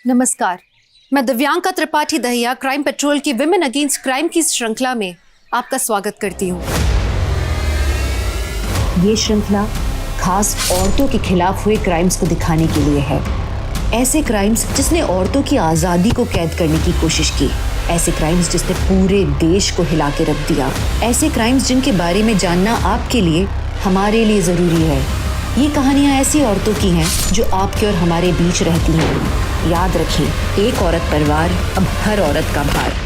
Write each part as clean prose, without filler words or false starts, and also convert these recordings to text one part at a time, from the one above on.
नमस्कार, मैं Divyanka Tripathi Dahiya crime petrol की विमेन अगेंस्ट क्राइम की श्रृंखला में आपका स्वागत करती हूँ। ये श्रृंखला खास औरतों के खिलाफ हुए क्राइम्स को दिखाने के लिए है। ऐसे क्राइम्स जिसने औरतों की आज़ादी को कैद करने की कोशिश की, ऐसे क्राइम्स जिसने पूरे देश को हिला के रख दिया, ऐसे क्राइम्स जिनके बारे में जानना आपके लिए, हमारे लिए ज़रूरी है। ये कहानियाँ ऐसी औरतों की हैं जो आपके और हमारे बीच रहती हैं। याद रखें, एक औरत परिवार, अब हर औरत का भार।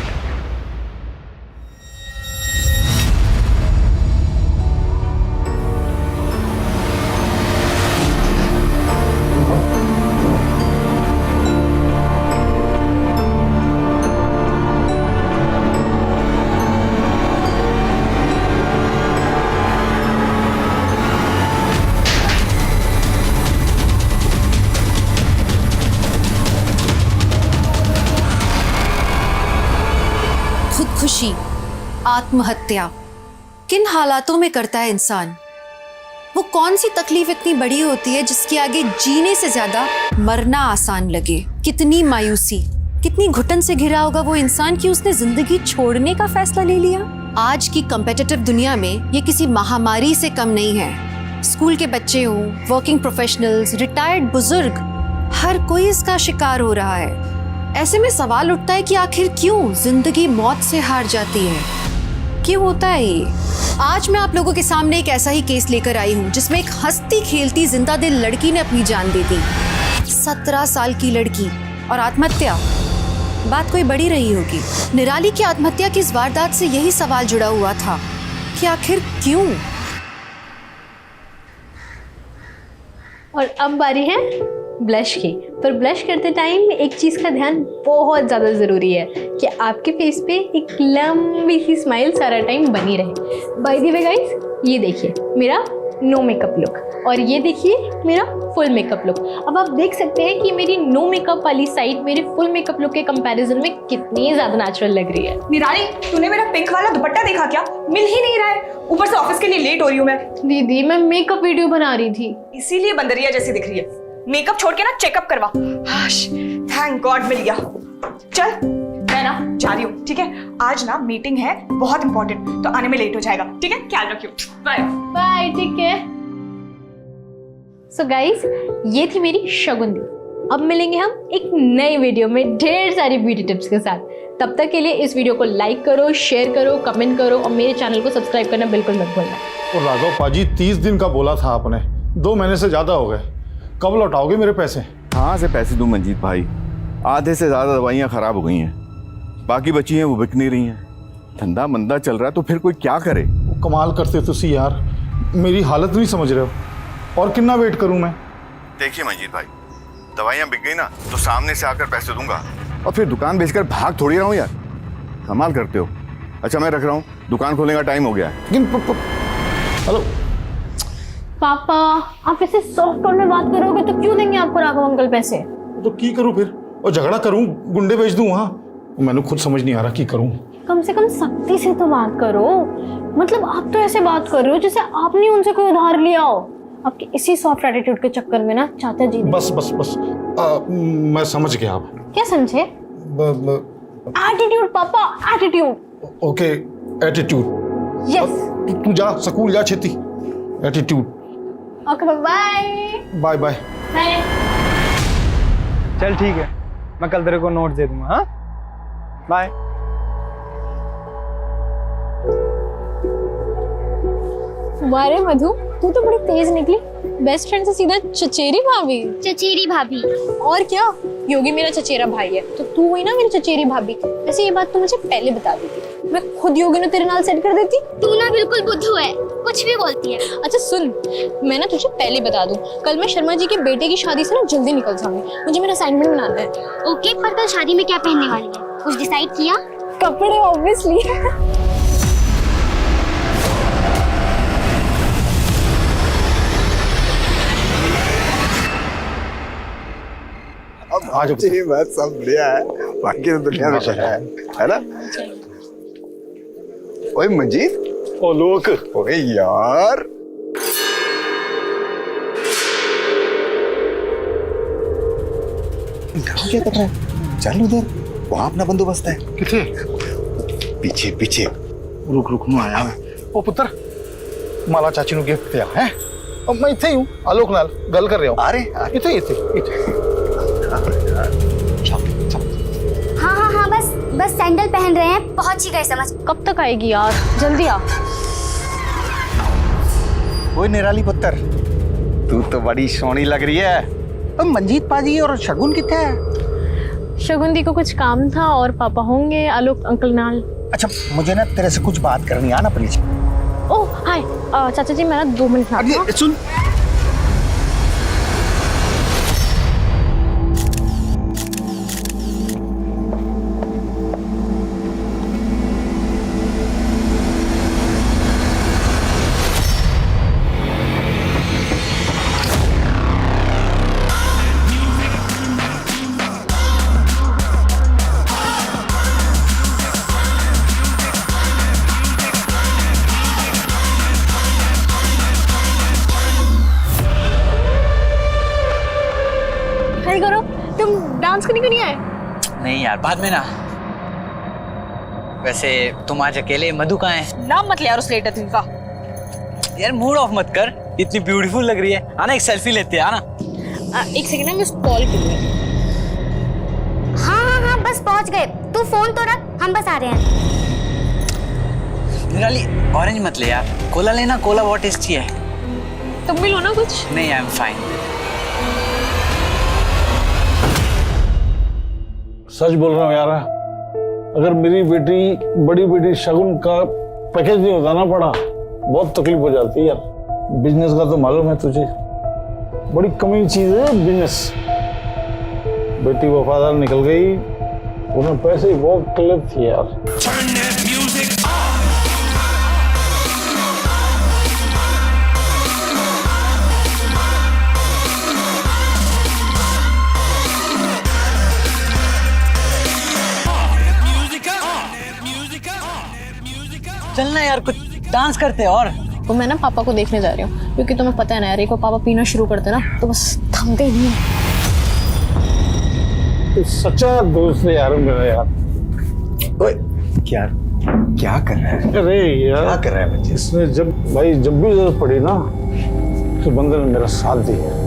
खुदकुशी, आत्महत्या किन हालातों में करता है इंसान? वो कौन सी तकलीफ इतनी बड़ी होती है जिसके आगे जीने से ज्यादा मरना आसान लगे? कितनी मायूसी, कितनी घुटन से घिरा होगा वो इंसान कि उसने जिंदगी छोड़ने का फैसला ले लिया। आज की कॉम्पिटिटिव दुनिया में ये किसी महामारी से कम नहीं है। स्कूल के बच्चे हों, वर्किंग प्रोफेशनल्स, रिटायर्ड बुजुर्ग, हर कोई इसका शिकार हो रहा है। ऐसे में सवाल उठता है कि आखिर क्यों जिंदगी मौत से हार जाती है? क्यों होता है ये? आज मैं आप लोगों के सामने एक ऐसा ही केस लेकर आई हूँ जिसमें एक हंसती खेलती जिंदा दिल लड़की ने अपनी जान दे दी। 17 साल की लड़की और आत्महत्या, बात कोई बड़ी रही होगी। निराली की आत्महत्या की इस वारदात से यही सवाल जुड़ा हुआ था कि आखिर क्यों? और अब बारी है ब्लश की। पर ब्लश करते टाइम एक चीज़ का ध्यान बहुत ज़्यादा ज़रूरी है कि आपके फेस पे एक लंबी सी स्माइल सारा टाइम बनी रहे। बाय द वे गाइस, ये देखिए मेरा नो मेकअप लुक और ये देखिए मेरा फुल मेकअप लुक। अब आप देख सकते हैं कि मेरी नो मेकअप वाली साइड मेरे फुल मेकअप लुक के कंपैरिजन में कितनी ज़्यादा नेचुरल लग रही है। निराली, तूने मेरा पिंक वाला दुपट्टा देखा क्या? मिल ही नहीं रहा है। ऊपर से ऑफिस के लिए लेट हो रही हूँ मैं। दीदी, मैं मेकअप वीडियो बना रही थी, इसीलिए बंदरिया जैसी दिख रही है। मेकअप छोड़ के ना चेकअप करवा। थैंक गॉड मिल गया। चल मैं ना जा रही हूँ, ठीक है? आज ना मीटिंग है बहुत इंपॉर्टेंट, तो आने में लेट हो जाएगा, ठीक है? ख्याल रखियो। Bye bye. ठीक है। सो गाइस, ये थी मेरी शगुन। अब मिलेंगे हम एक नई वीडियो में ढेर सारी ब्यूटी टिप्स के साथ। तब तक के लिए इस वीडियो को लाइक करो, शेयर करो, कमेंट करो और मेरे चैनल को सब्सक्राइब करना बिल्कुल मत भूलना। और राघव पाजी, 30 दिन का बोला था आपने, 2 महीने से ज्यादा हो गए। कब लौटाओगे मेरे पैसे? कहाँ से पैसे दूं मंजीत भाई? आधे से ज़्यादा दवाइयाँ ख़राब हो गई हैं, बाकी बची हैं वो बिक नहीं रही हैं। धंधा मंदा चल रहा है तो फिर कोई क्या करे? कमाल करते तुसी यार, मेरी हालत नहीं समझ रहे हो। और कितना वेट करूं मैं? देखिए मंजीत भाई, दवाइयाँ बिक गई ना तो सामने से आकर पैसे दूंगा और फिर दुकान बेचकर भाग थोड़ी रहा हूँ यार। कमाल करते हो। अच्छा मैं रख रहा हूँ, दुकान खोलने का टाइम हो गया है। लेकिन हेलो पापा, आप ऐसे सॉफ्ट टोन में बात करोगे तो क्यों देंगे आपको राघव अंकल पैसे? तो की करूं फिर? और झगड़ा करूं, गुंडे भेज दूं वहां? मैंने खुद समझ नहीं आ रहा की करूं। कम से कम सख्ती से तो बात करो। मतलब आप तो ऐसे बात कर रहे हो जैसे आपने उनसे कोई उधार लिया हो। आपके इसी सॉफ्ट एटीट्यूड के चक्कर में ना चाचा जी ने... बस बस बस मैं समझ गया। आप क्या समझे? एटीट्यूड पापा, एटीट्यूड। Okay, attitude. यस। तू जा स्कूल जा, छेती। Attitude. Okay bye bye bye. Bye. चल ठीक है, मैं कल तेरे को नोट दे दूंगा। हाँ बाय। वारे मधु, तू तो बड़ी तेज निकली। बेस्ट फ्रेंड से सीधा चचेरी भाभी। चचेरी भाभी। और क्या, योगी मेरा चचेरा भाई है तो तू हुई ना मेरी चचेरी भाभी। वैसे ये बात तू मुझे पहले बता देती, मैं खुद योगी ने तेरे नाल सेट कर देती। तू ना बिल्कुल बुद्धू है, कुछ भी बोलती है। अच्छा सुन, मैं ना तुझे पहले बता दूं, कल मैं शर्मा जी के बेटे की शादी से ना जल्दी निकल जाऊंगी। मुझे मेरा असाइनमेंट बनाना है। ओके, पर कल शादी में क्या पहनने वाली है? कुछ डिसाइड किया? कपड़े ऑब्वियसली। आज जी बस सब बढ़िया है, बाकी तो दुनिया में है ना? ओए मंजीत, ओ लोक, ओए यार, इधर क्या कर रहा है? चल उधर, वहां अपना बंदोबस्त है। किथे? पीछे पीछे। रुक नु आया मैं। ओ पुत्र, माला चाची नु गिफ्ट दिया है। अब मैं इथे ही हूं, आलोक नाल गल कर रहा हूं। अरे इथे इथे। हाँ हाँ हाँ, बस बस सैंडल पहन रहे हैं, पहुंच ही गए समझ। कब तक आएगी यार, जल्दी आ। ओए निराली पुत्र, तू तो बड़ी सोहनी लग रही है। अब मंजीत पाजी और शगुन किथे है? शगुन दी को कुछ काम था और पापा होंगे आलोक अंकल नाल। अच्छा, मुझे ना तेरे से कुछ बात करनी है ना प्लीज। ओह हाय, चाचा जी मैं ना 2 मिनट में आती हूँ। सुन, हाय करो, तुम डांस करने क्यों नहीं आए? नहीं यार, बाद में ना। वैसे तुम आज अकेले, मधु कहाँ है? नाम मत ले यार उस लेटर का। यार मूड ऑफ मत कर, इतनी ब्यूटीफुल लग रही है। आना एक सेल्फी लेते हैं, आना। एक सेकंड ना, मैं उसको कॉल करूँगी। हाँ हाँ हाँ, बस पहुंच गए। तू फोन तो रख, हम बस आ रहे हैं। निराली ऑरेंज मत ले यार, कोला लेना, कोला बहुत टेस्टी है। तुम भी लो ना कुछ। नहीं, आई एम फाइन। सच बोल रहा हूँ यार, अगर मेरी बेटी, बड़ी बेटी शगुन का पैकेज नहीं होता ना पड़ा, बहुत तकलीफ हो जाती है यार। बिजनेस का तो मालूम है तुझे, बड़ी कमी चीज है बिजनेस। बेटी वफादार निकल गई, उन्हें पैसे ही बहुत तकलीफ थी यार। चलना यार, कुछ डांस करते हैं। और तो मैं ना पापा को देखने जा रही हूँ, क्योंकि तुम्हें पता है ना यार, एक बार पापा पीना शुरू करते ना तो बस थमते ही नहीं है। तू सच्चा दोस्त है यार मेरा यार। ओए क्या क्या कर रहा है? अरे यार, क्या कर रहा है बच्चे? इसने जब भी जरूरत पड़ी ना, तो बंदे ने मेरा साथ दिया।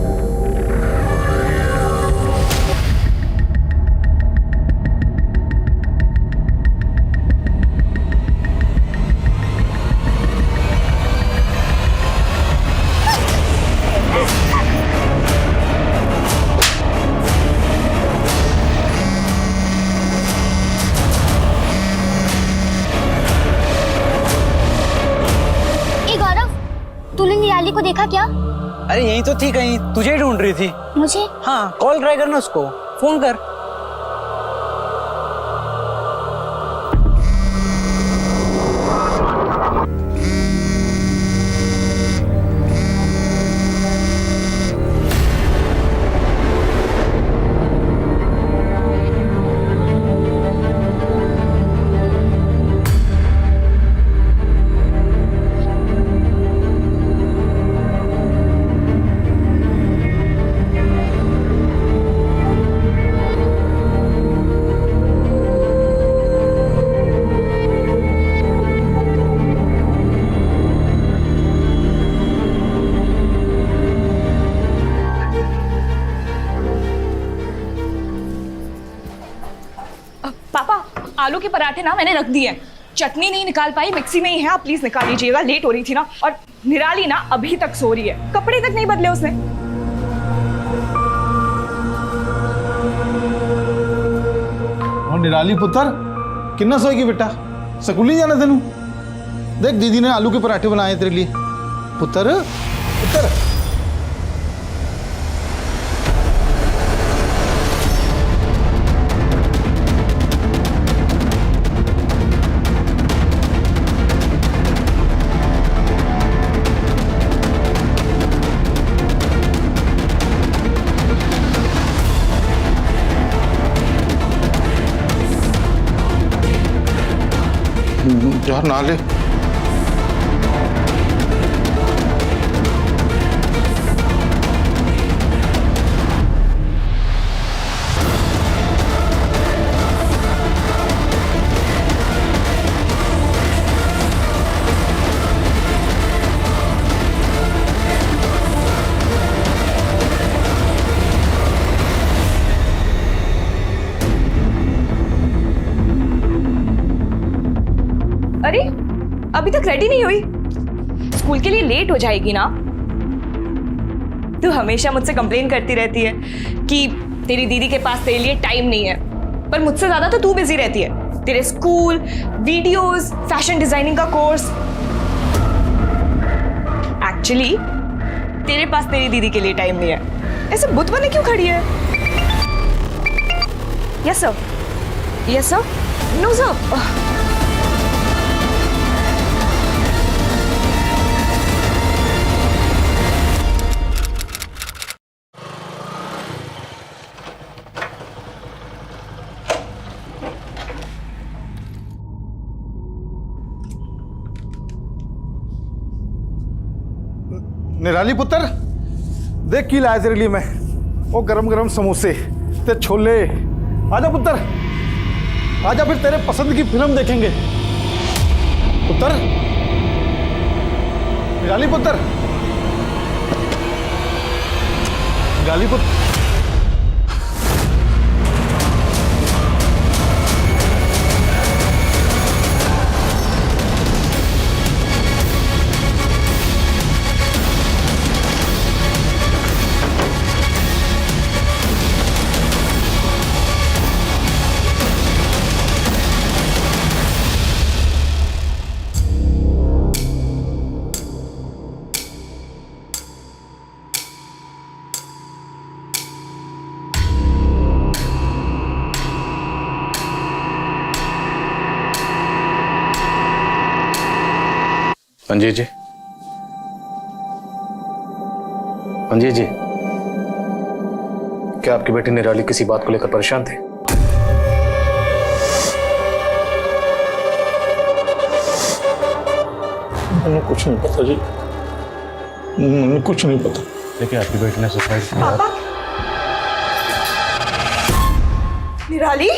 तूने निराली को देखा क्या? अरे यही तो थी, कहीं तुझे ढूंढ रही थी। मुझे? हाँ, कॉल ट्राई करना उसको, फोन कर। आलू के पराठे ना मैंने रख दिए, चटनी नहीं निकाल पाई, मिक्सी में ही है, आप प्लीज निकाल लीजिएगा, लेट हो रही थी ना। और निराली ना अभी तक सो रही है, कपड़े तक नहीं बदले उसने। और निराली पुत्र किन्ना सोएगी बेटा, स्कूल जाना तेनू। देख दीदी ने आलू के पराठे बनाए तेरे लिए। पुत्र पुत्र यार ना ले। अभी तक रेडी नहीं हुई? स्कूल के लिए लेट हो जाएगी ना। तू हमेशा मुझसे कंप्लेन करती रहती है कि तेरी दीदी के पास तेरे लिए टाइम नहीं है, पर मुझसे ज्यादा तो तू बिजी रहती है। तेरे स्कूल, वीडियोस, फैशन डिजाइनिंग का कोर्स। एक्चुअली तेरे पास तेरी दीदी के लिए टाइम नहीं है। ऐसे बुत बने क्यों खड़ी है? Yes sir, yes sir, no sir. निराली पुत्र, देख की लाया तेरे लिए मैं। वो गरम गरम समोसे ते छोले। आजा पुत्र, आजा, फिर तेरे पसंद की फिल्म देखेंगे। पुत्र, निराली पुत्र, निराली पुत्र। मंजीत जी, मंजीत जी, क्या आपकी बेटी निराली किसी बात को लेकर परेशान थे? मुझे कुछ नहीं पता जी, मुझे कुछ नहीं पता। देखिए, आपकी बेटी ने सुसाइड किया। पापा, निराली,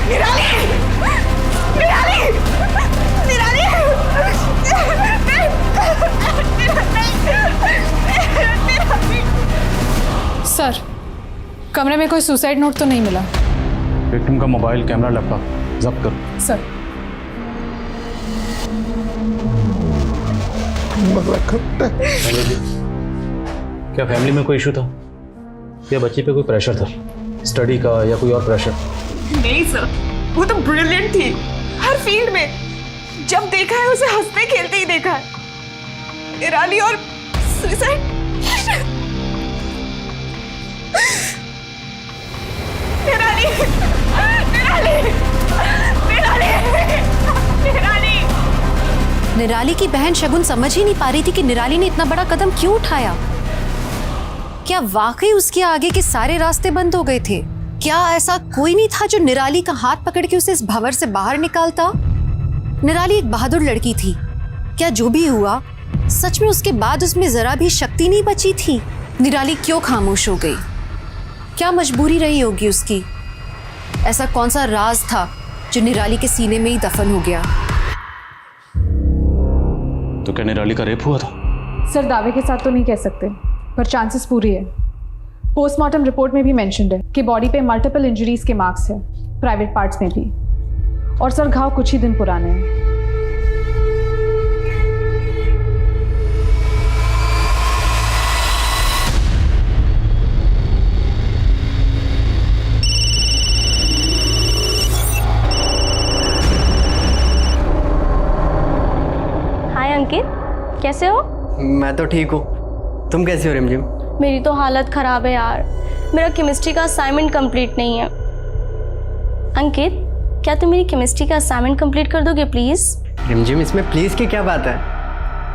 निराली, निराली, निराली। सर, कमरे में कोई सुसाइड नोट तो नहीं मिला। विक्टिम का मोबाइल, कैमरा, लैपटॉप जब्त करो। सर, क्या फैमिली में कोई इशू था या बच्चे पे कोई प्रेशर था, स्टडी का या कोई और प्रेशर? नहीं सर, वो तो ब्रिलियंट थी हर फील्ड में। जब देखा है उसे हंसते खेलते ही देखा है। निराली और सुसाइड। निराली, निराली, निराली, निराली। निराली की बहन शगुन समझ ही नहीं पा रही थी कि निराली ने इतना बड़ा कदम क्यों उठाया। क्या वाकई उसके आगे के सारे रास्ते बंद हो गए थे? क्या ऐसा कोई नहीं था जो निराली का हाथ पकड़ के उसे इस भंवर से बाहर निकालता? निराली एक बहादुर लड़की थी। क्या जो भी हुआ, सच में उसके बाद उसमें जरा भी शक्ति नहीं बची थी? निराली क्यों खामोश हो गई? क्या मजबूरी रही होगी उसकी? ऐसा कौन सा राज था जो निराली के सीने में ही दफन हो गया? तो क्या निराली का रेप हुआ था? सर, दावे के साथ तो नहीं कह सकते, पर चांसेस पूरी है। पोस्टमार्टम रिपोर्ट में भी मेंशन्ड है कि बॉडी पे मल्टीपल इंजरीज के मार्क्स है, प्राइवेट पार्ट्स में भी। और सर, घाव कुछ ही दिन पुराने हैं। हाय अंकित, कैसे हो? मैं तो ठीक हूँ, तुम कैसे हो रिमझिम? मेरी तो हालत ख़राब है यार। मेरा केमिस्ट्री का असाइनमेंट कंप्लीट नहीं है। अंकित, क्या तुम मेरी केमिस्ट्री का असाइनमेंट कंप्लीट कर दोगे प्लीज़? रिमझिम, इसमें प्लीज़ की क्या बात है?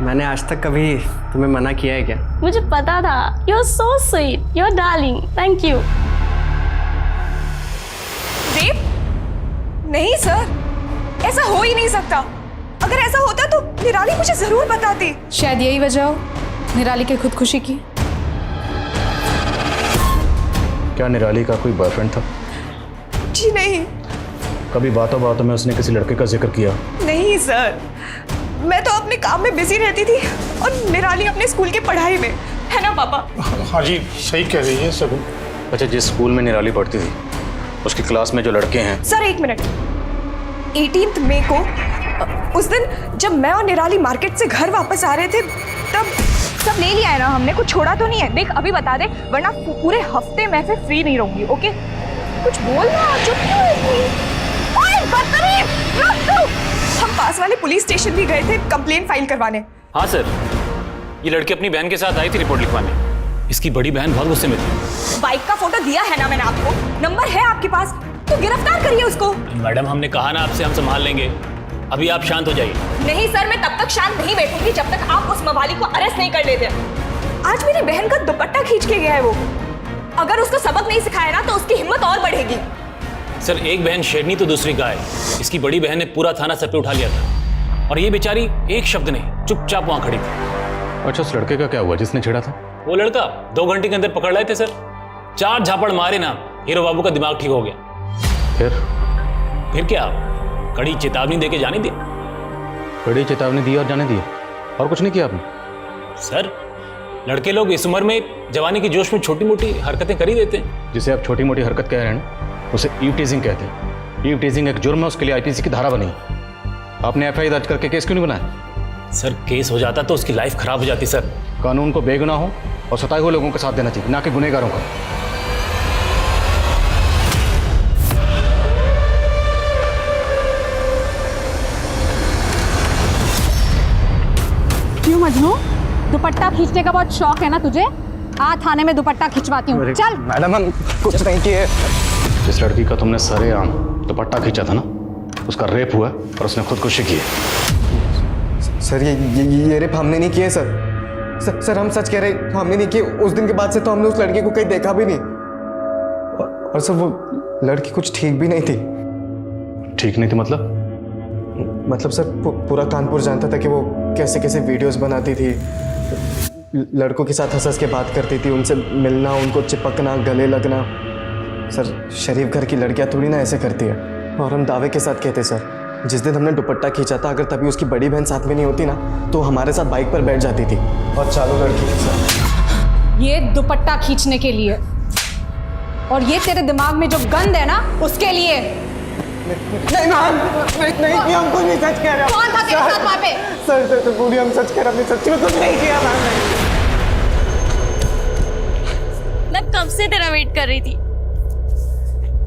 मैंने आज तक कभी तुम्हें मना किया है क्या? मुझे पता था। You are so sweet, you are darling, thank you. Rape? नहीं सर, ऐसा हो ही नहीं सकता। अगर ऐसा होता तो निराली मुझे जरूर बताती। शायद यही वजह हो निराली के खुदकुशी की। क्या निराली का कोई बॉयफ्रेंड था? जी नहीं। कभी बातों बातों में उसने किसी लड़के का जिक्र किया? नहीं सर, मैं तो अपने काम में बिजी रहती थी और निराली अपने स्कूल की पढ़ाई में, है ना पापा? हाँ जी, सही कह रही है शगुन। अच्छा, जिस स्कूल में निराली पढ़ती थी उसकी क्लास में जो लड़के हैं। सर एक मिनट, 18 मई को उस दिन जब मैं और निराली मार्केट से घर वापस आ रहे थे तब सब ले लिया है ना हमने, कुछ छोड़ा तो नहीं है। देख अभी बता दे, वरना पूरे हफ्ते मैं फिर फ्री नहीं रहूंगी। ओके कुछ बोल ना, चुप क्यों है इतनी? ओए बदतमीज, रुक तू। हम पास वाले पुलिस स्टेशन भी गए थे कंप्लेंट फाइल करवाने। हाँ सर, ये लड़की अपनी बहन के साथ आई थी रिपोर्ट लिखवाने। इसकी बड़ी बहन बहुत गुस्से में थी। बाइक का फोटो दिया है ना मैंने आपको, नंबर है आपके पास, तो गिरफ्तार करिए उसको। मैडम हमने कहा ना आपसे, हम संभाल लेंगे, अभी आप शांत हो जाइए। नहीं सर, मैं तब तक शांत नहीं बैठूंगी जब तक आप उस मवाली को अरेस्ट नहीं कर लेते। आज मेरी बहन का दुपट्टा खींच के गया है वो, अगर उसको सबक नहीं सिखाया ना तो उसकी हिम्मत और बढ़ेगी। सर एक बहन शेरनी तो दूसरी गाय। इसकी बड़ी बहन ने पूरा थाना सर पे उठा लिया था और ये बेचारी एक शब्द नहीं, चुपचाप वहां खड़ी थी। अच्छा उस लड़के का क्या हुआ जिसने छेड़ा था? वो लड़का 2 घंटे के अंदर पकड़ लाए थे सर। 4 झापड़ मारे ना, हीरो बाबू का दिमाग ठीक हो गया। फिर क्या, कड़ी चेतावनी देके जाने दी। बड़ी चेतावनी दी और जाने दी, और कुछ नहीं किया आपने? सर लड़के लोग इस उम्र में जवानी के जोश में छोटी मोटी हरकतें कर ही देते हैं। जिसे आप छोटी मोटी हरकत कह रहे हैं ना, उसे ईव टीजिंग कहते हैं। ईव टीजिंग एक जुर्म है, उसके लिए आईपीसी की धारा बनी। आपने एफआईआर दर्ज करके केस क्यों नहीं बनाया? सर केस हो जाता तो उसकी लाइफ खराब हो जाती सर। कानून को बेगुनाहों और सताए हुए लोगों का साथ देना चाहिए, ना कि गुनहगारों का। क्यों मजनू, दुपट्टा खींचने का बहुत शौक है ना तुझे? आ थाने में दुपट्टा खिंचवाती हूँ, चल। मैडम हम कुछ नहीं किए। जिस लड़की का तुमने सरेआम दुपट्टा खींचा था ना, उसका रेप हुआ और उसने खुदकुशी की है। सर ये रेप हमने नहीं किए सर हम सच कह रहे हैं, हमने नहीं किए। उस दिन के बाद से तो हमने उस लड़की को कहीं देखा भी नहीं। और सर वो लड़की कुछ ठीक भी नहीं थी। ठीक नहीं थी मतलब? मतलब सर पूरा कानपुर जानता था कि वो कैसे कैसे वीडियोस बनाती थी, लड़कों के साथ हंस हंस के बात करती थी, उनसे मिलना, उनको चिपकना, गले लगना। सर शरीफ घर की लड़कियां थोड़ी ना ऐसे करती है। और हम दावे के साथ कहते सर, जिस दिन हमने दुपट्टा खींचा था, अगर तभी उसकी बड़ी बहन साथ में नहीं होती ना तो हमारे साथ बाइक पर बैठ जाती थी और चालू लड़की के साथ। ये दुपट्टा खींचने के लिए, और ये तेरे दिमाग में जो गंद है ना उसके लिए। नहीं मैम, नहीं हम कुछ नहीं सच कह रहे। कौन था तेरे साथ वहाँ पे? सर पूरी हम सच कह रहे, हमने सच्ची में कुछ नहीं किया मैम। मैं कब से तेरा वेट कर रही थी।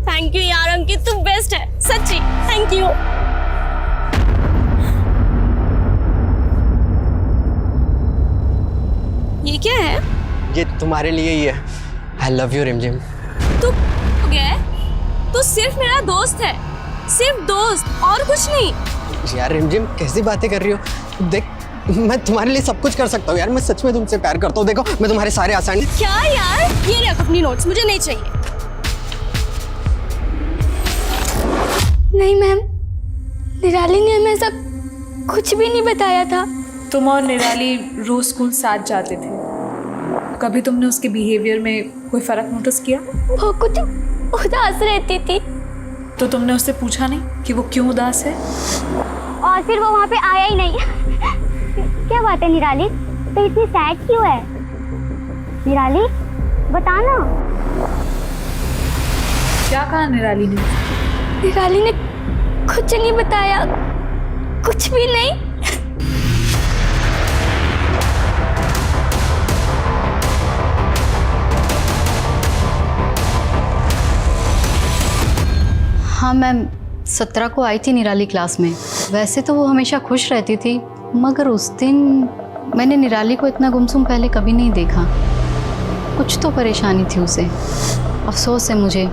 थैंक यू यार अंकित, तू बेस्ट है सच्ची, थैंक यू। ये क्या है? ये तुम्हारे लिए ही है। आई लव यू रिमझिम। तू गया? तू सिर्फ मेरा दोस्त है, सिर्फ दोस्त, और कुछ नहीं। यार रिमझिम कैसी बातें कर रही हो? देख मैं तुम्हारे लिए सब कुछ कर सकता हूँ यार, मैं सच में तुमसे प्यार करता हूँ। देखो मैं तुम्हारे सारे आसान। क्या यार, ये रख अपनी नोट्स, मुझे नहीं चाहिए। नहीं मैम, निराली ने हमें ऐसा कुछ भी नहीं बताया था। तुम और निराली रोज स्कूल साथ जाते थे, कभी तुमने उसके बिहेवियर में कोई फर्क नोटिस किया? वो कुछ उदास रहती थी। तो तुमने उससे पूछा नहीं कि वो क्यों उदास है? और फिर वो वहाँ पे आया ही नहीं। क्या बात है निराली, तो इतनी सैड क्यों है? निराली बताना। क्या कहा निराली ने? निराली ने कुछ नहीं बताया, कुछ भी नहीं। हाँ मैम, 17 को आई थी निराली क्लास में। वैसे तो वो हमेशा खुश रहती थी, मगर उस दिन मैंने निराली को इतना गुमसुम पहले कभी नहीं देखा। कुछ तो परेशानी थी उसे। अफसोस है मुझे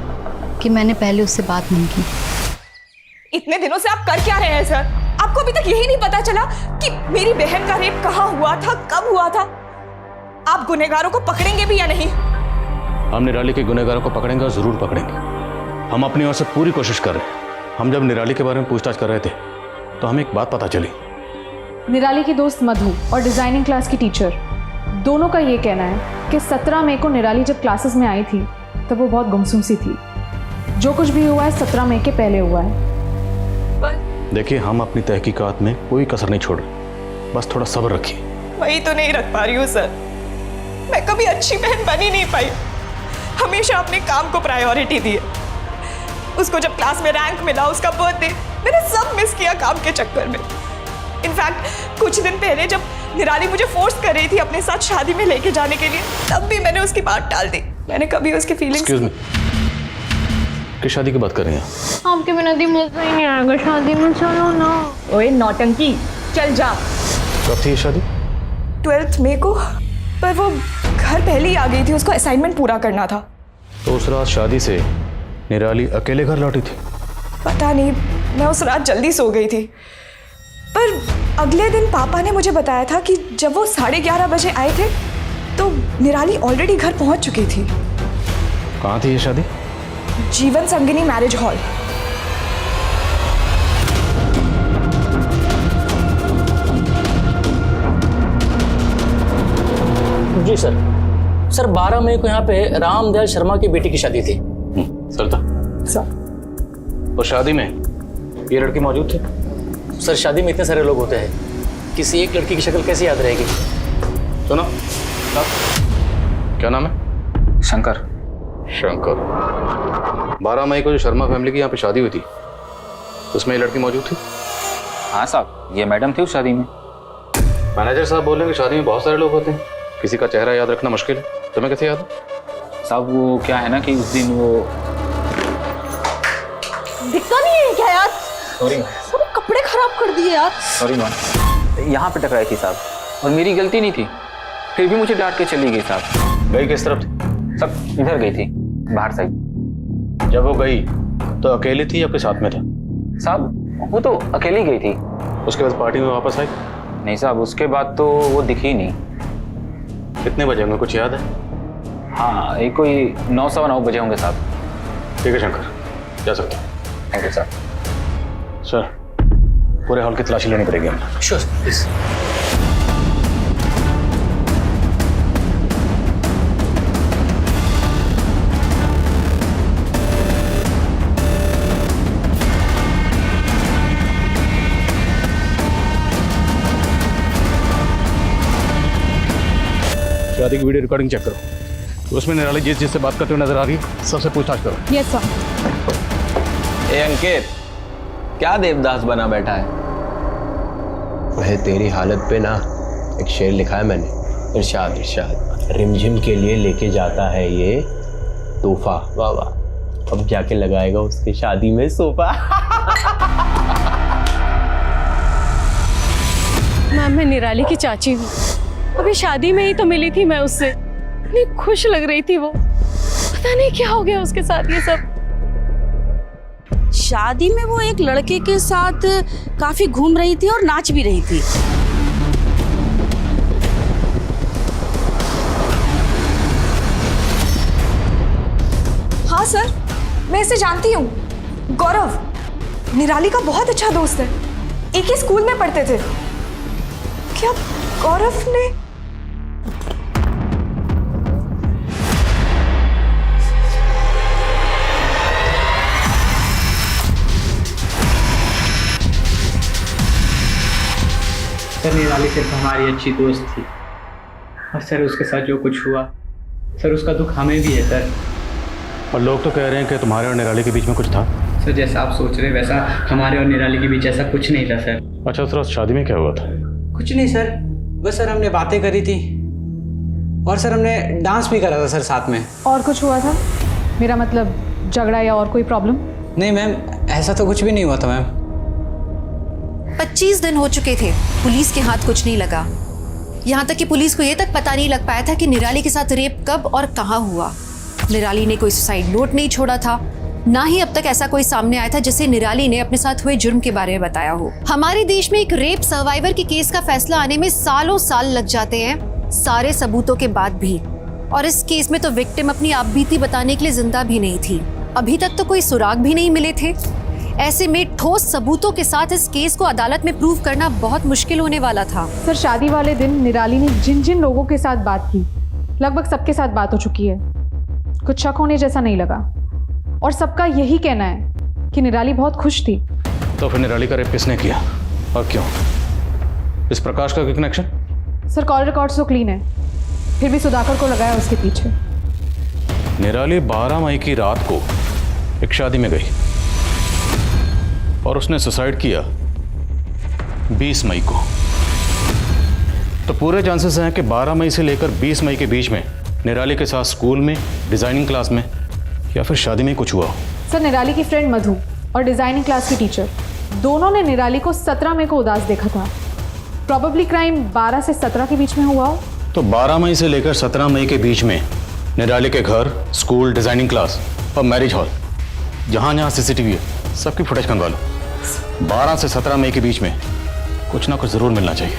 कि मैंने पहले उससे बात नहीं की। इतने दिनों से आप कर क्या रहे हैं सर? आपको अभी तक यही नहीं पता चला कि मेरी बहन का रेप कहाँ हुआ था, कब हुआ था? आप गुनहगारों को पकड़ेंगे भी या नहीं? हम निराली के गुनहगारों को पकड़ेंगे और जरूर पकड़ेंगे। हम अपनी ओर से पूरी कोशिश कर रहे हैं। हम जब निराली के बारे में पूछताछ कर रहे थे तो हमें एक बात पता चली। निराली की दोस्त मधु और डिजाइनिंग क्लास की टीचर दोनों का ये कहना है कि 17 मई को निराली जब क्लासेस में आई थी तब वो बहुत गुमसुम सी थी। जो कुछ भी हुआ है 17 मई के पहले हुआ है। देखिए हम अपनी तहकीकात में कोई कसर नहीं छोड़ रहे, बस थोड़ा सब्र रखिए। वही तो नहीं रख पा रही हूँ सर। मैं कभी अच्छी बहन बन ही नहीं पाई, हमेशा अपने काम को प्रायोरिटी दी। उसको जब क्लास में रैंक मिला, उसका बर्थडे, मैंने सब मिस किया काम के चक्कर में। इनफैक्ट कुछ दिन पहले जब निराली मुझे फोर्स कर रही थी अपने साथ शादी में लेके जाने के लिए, तब भी मैंने उसकी बात टाल दी। मैंने कभी उसकी फीलिंग्स एक्सक्यूज मी, किस शादी की बात कर रही हैं? आपके बिना दी मजा ही नहीं आएगा शादी में, चलो ना। ओए नौटंकी, चल जा। कब थी ये शादी? 12th मई को, पर वो घर पहले ही आ गई थी, उसको असाइनमेंट पूरा करना था। तो उस रात शादी से निराली अकेले घर लौटी थी? पता नहीं, मैं उस रात जल्दी सो गई थी। पर अगले दिन पापा ने मुझे बताया था कि जब वो 11:30 बजे आए थे तो निराली ऑलरेडी घर पहुंच चुकी थी। कहाँ थी ये शादी? जीवन संगिनी मैरिज हॉल। जी सर। सर 12 मई को यहाँ पे रामदयाल शर्मा की बेटी की शादी थी। सर था सर। और शादी में ये लड़की मौजूद थी? सर शादी में इतने सारे लोग होते हैं, किसी एक लड़की की शक्ल कैसे याद रहेगी? सुनो, क्या नाम है? शंकर। शंकर। 12 मई को जो शर्मा फैमिली की यहाँ पे शादी हुई थी, उसमें ये लड़की मौजूद थी? हाँ साहब, ये मैडम थी उस शादी में। मैनेजर साहब बोल रहे हैं कि शादी में बहुत सारे लोग होते हैं, किसी का चेहरा याद रखना मुश्किल है। तुम्हें कैसे याद है? साहब वो क्या है ना कि उस दिन वो दिखता नहीं है क्या यार? सॉरी पूरे कपड़े खराब कर दिए यार। सॉरी मैम, यहाँ पे टकराई थी साहब, और मेरी गलती नहीं थी, फिर भी मुझे डांट के चली गई साहब। गई किस तरफ थी? सब इधर गई थी, बाहर साइड। जब वो गई तो अकेली थी या आपके साथ में था? साहब वो तो अकेली गई थी। उसके बाद पार्टी में वापस आई? नहीं साहब, उसके बाद तो वो दिखी नहीं। कितने बजे होंगे, कुछ याद है? हाँ, एक कोई 9 सवा 9 बजे होंगे साहब। ठीक है शंकर, जा सकते हैं। Thank you sir. सर, पूरे हॉल की तलाशी लेनी पड़ेगी हमें। Sure please. शादी की वीडियो रिकॉर्डिंग चेक करो, उसमें निराली जिस जिससे बात करते हुए नजर आ रही है, सबसे पूछताछ करो। Yes sir. ए अंकित, क्या देवदास बना बैठा है? वह तेरी हालत पे ना एक शेर लिखा है मैंने। इरशाद इरशाद, रिमझिम के लिए लेके जाता है ये तोहफा। वाह वाह, अब जाके लगाएगा उसकी शादी में सोफा। मैम, मैं निराली की चाची हूँ। अभी शादी में ही तो मिली थी मैं उससे, इतनी खुश लग रही थी वो। पता नहीं क्या हो गया उसके साथ ये सब। शादी में वो एक लड़के के साथ काफी घूम रही थी और नाच भी रही थी। हाँ सर, मैं इसे जानती हूँ। गौरव निराली का बहुत अच्छा दोस्त है, एक ही स्कूल में पढ़ते थे। क्या गौरव ने? सर निराली सिर्फ हमारी अच्छी दोस्त थी, और सर उसके साथ जो कुछ हुआ, सर उसका दुख हमें भी है सर। और लोग तो कह रहे हैं कि तुम्हारे और निराली के बीच में कुछ था। सर जैसा आप सोच रहे वैसा हमारे और निराली के बीच ऐसा कुछ नहीं था सर। अच्छा, उस रात शादी में क्या हुआ था? कुछ नहीं सर, बस सर हमने बातें करी थी, और सर हमने डांस भी करा था सर साथ में। और कुछ हुआ था? मेरा मतलब झगड़ा या और कोई प्रॉब्लम? नहीं मैम, ऐसा तो कुछ भी नहीं हुआ था मैम। 25 दिन हो चुके थे, पुलिस के हाथ कुछ नहीं लगा। यहाँ तक कि पुलिस को ये तक पता नहीं लग पाया था कि निराली के साथ रेप कब और कहाँ हुआ। निराली ने कोई सुसाइड नोट नहीं छोड़ा था, ना ही अब तक ऐसा कोई सामने आया था जिसे निराली ने अपने साथ हुए जुर्म के बारे में बताया हो। हमारे देश में एक रेप सर्वाइवर के केस का फैसला आने में सालों साल लग जाते हैं, सारे सबूतों के बाद भी। और इस केस में तो विक्टिम अपनी आपबीती बताने के लिए जिंदा भी नहीं थी। अभी तक तो कोई सुराग भी नहीं मिले थे। ऐसे में ठोस सबूतों के साथ इस केस को अदालत में प्रूव करना बहुत मुश्किल होने वाला था। सर, शादी वाले दिन निराली ने जिन जिन लोगों के साथ बात की, लगभग सबके साथ बात हो चुकी है। कुछ शक होने जैसा नहीं लगा, और सबका यही कहना है कि निराली बहुत खुश थी। तो फिर निराली का रेप किसने किया और क्यों? इस प्रकाश का कनेक्शन? सर, कॉल रिकॉर्ड्स तो क्लीन है, फिर भी सुधाकर को लगाया उसके पीछे। निराली 12 मई की रात को एक शादी में गई और उसने सुसाइड किया 20 मई को। तो पूरे चांसेस हैं कि 12 मई से लेकर 20 मई के बीच में निराली के साथ स्कूल में, डिजाइनिंग क्लास में या फिर शादी में कुछ हुआ हो। सर, निराली की फ्रेंड मधु और डिजाइनिंग क्लास की टीचर दोनों ने निराली को 17 मई को उदास देखा था। प्रॉबेबली क्राइम 12 से 17 के बीच में हुआ हो। तो 12 मई से लेकर 17 मई के बीच में निराली के घर, स्कूल, डिजाइनिंग क्लास और मैरिज हॉल, जहाँ जहाँ CCTV है, सबकी फुटेज खंगवा लो। 12 से 17 मई के बीच में कुछ ना कुछ जरूर मिलना चाहिए।